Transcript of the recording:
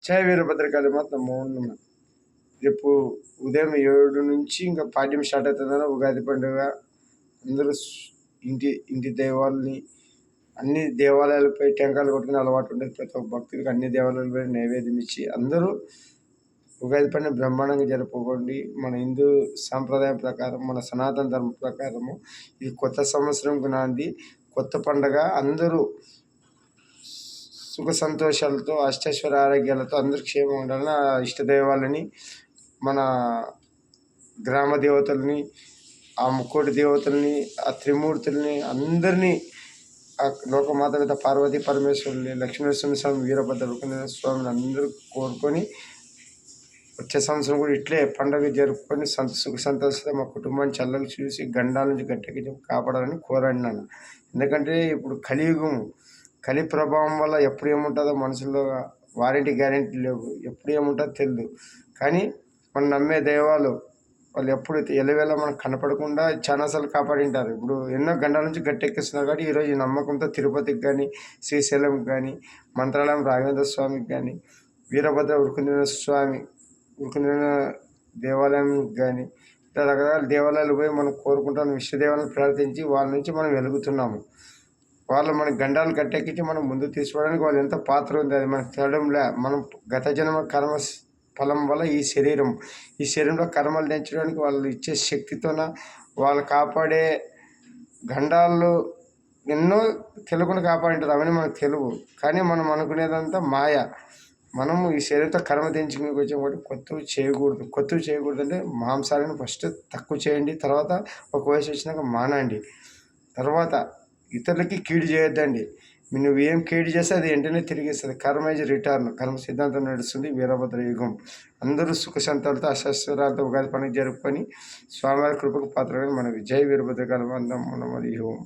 జై వీరభద్రకాళి మాత నమో నమః. రేపు ఉదయం 7 నుంచి ఇంకా పాడ్యం స్టార్ట్ అవుతుందన్న ఉగాది పండుగ. అందరూ ఇంటి ఇంటి దైవాలని అన్ని దేవాలయాలపై టెంకాయలు కొట్టుకునే అలవాటు ఉండేది. ప్రతి ఒక్క భక్తుడికి అన్ని దేవాలయాలపై నైవేద్యం ఇచ్చి అందరూ ఉగాది పండుగ బ్రహ్మాండంగా జరుపుకోండి. మన హిందూ సాంప్రదాయం ప్రకారం, మన సనాతన ధర్మం ప్రకారము ఇది కొత్త సంవత్సరంకు నాంది, కొత్త పండగ. అందరూ సుఖ సంతోషాలతో, అష్టైశ్వర్య ఆరోగ్యాలతో అందరూ క్షేమంగా ఉండాలని ఆ ఇష్టదైవాలని, మన గ్రామ దేవతల్ని, ఆ ముక్కోటి దేవతల్ని, ఆ త్రిమూర్తుల్ని అందరినీ, ఆ లోకమాత మీద పార్వతీ పరమేశ్వరుని, లక్ష్మీనరసింహ స్వామి, వీరభద్ర స్వామిని అందరూ కోరుకొని వచ్చే సంవత్సరం కూడా ఇట్లే పండుగ జరుపుకొని సుఖ సంతోషంతో మా కుటుంబాన్ని చల్లగా చూసి గండాల నుంచి గట్టెక్కి కాపాడాలని కోరాడినాను. ఎందుకంటే ఇప్పుడు కలియుగం, కలి ప్రభావం వల్ల ఎప్పుడు ఏముంటుందో మనుషుల్లో వారంటీ గ్యారెంటీ లేవు, ఎప్పుడు ఏముంటుందో తెలియదు. కానీ మనం నమ్మే దైవాలు వాళ్ళు ఎప్పుడు ఎలవేళ మనకు కనపడకుండా చాలాసార్లు కాపాడింటారు. ఇప్పుడు ఎన్నో గంటల నుంచి గట్టెక్కిస్తున్నారు కాబట్టి ఈరోజు ఈ నమ్మకంతో తిరుపతికి కానీ, శ్రీశైలంకి కానీ, మంత్రాలయం రాఘవేంద్ర స్వామికి కానీ, వీరభద్ర ఉరుకుందిన స్వామి ఉరుకుందిన దేవాలయానికి కానీ, ఇట్లా రకరకాల దేవాలయాలు పోయి మనం కోరుకుంటాం, ఇష్టదేవాలను ప్రార్థించి వాళ్ళ నుంచి మనం వెలుగుతున్నాము. వాళ్ళు మన గండాలు గట్టెక్కించి మనం ముందు తీసుకోవడానికి వాళ్ళు ఎంత పాత్ర ఉంది, అది మనకు తెలియడంలే. మనం గత జన్మ కర్మ ఫలం వల్ల ఈ శరీరంలో కర్మలు తెంచడానికి వాళ్ళు ఇచ్చే శక్తితోన వాళ్ళు కాపాడే గండాలు ఎన్నో తెలుగుని కాపాడింటారు, అవన్నీ మనకు తెలుగు. కానీ మనం అనుకునేదంతా మాయ. మనము ఈ శరీరంతో కర్మ తెంచుకుని వచ్చాం కాబట్టి కొత్తవి చేయకూడదు అంటే మాంసాలను ఫస్ట్ తక్కువ చేయండి, తర్వాత ఒక వయసు వచ్చినాక మానండి, తర్వాత ఇతరులకి కీడు చేయొద్దండి. నువ్వు ఏం కీడు చేస్తే అది వెంటనే తిరిగి ఇస్తుంది. కర్మ ఈజ్ రిటర్న్, కర్మ సిద్ధాంతం నడుస్తుంది వీరభద్ర యుగం. అందరూ సుఖ సంతాలతో అశస్త్రాలతో ఉగాది పండుగ జరుపుకొని స్వామివారి కృపకు పాత్రగా మనకి జై వీరభద్రకాళి వందనం యుగం.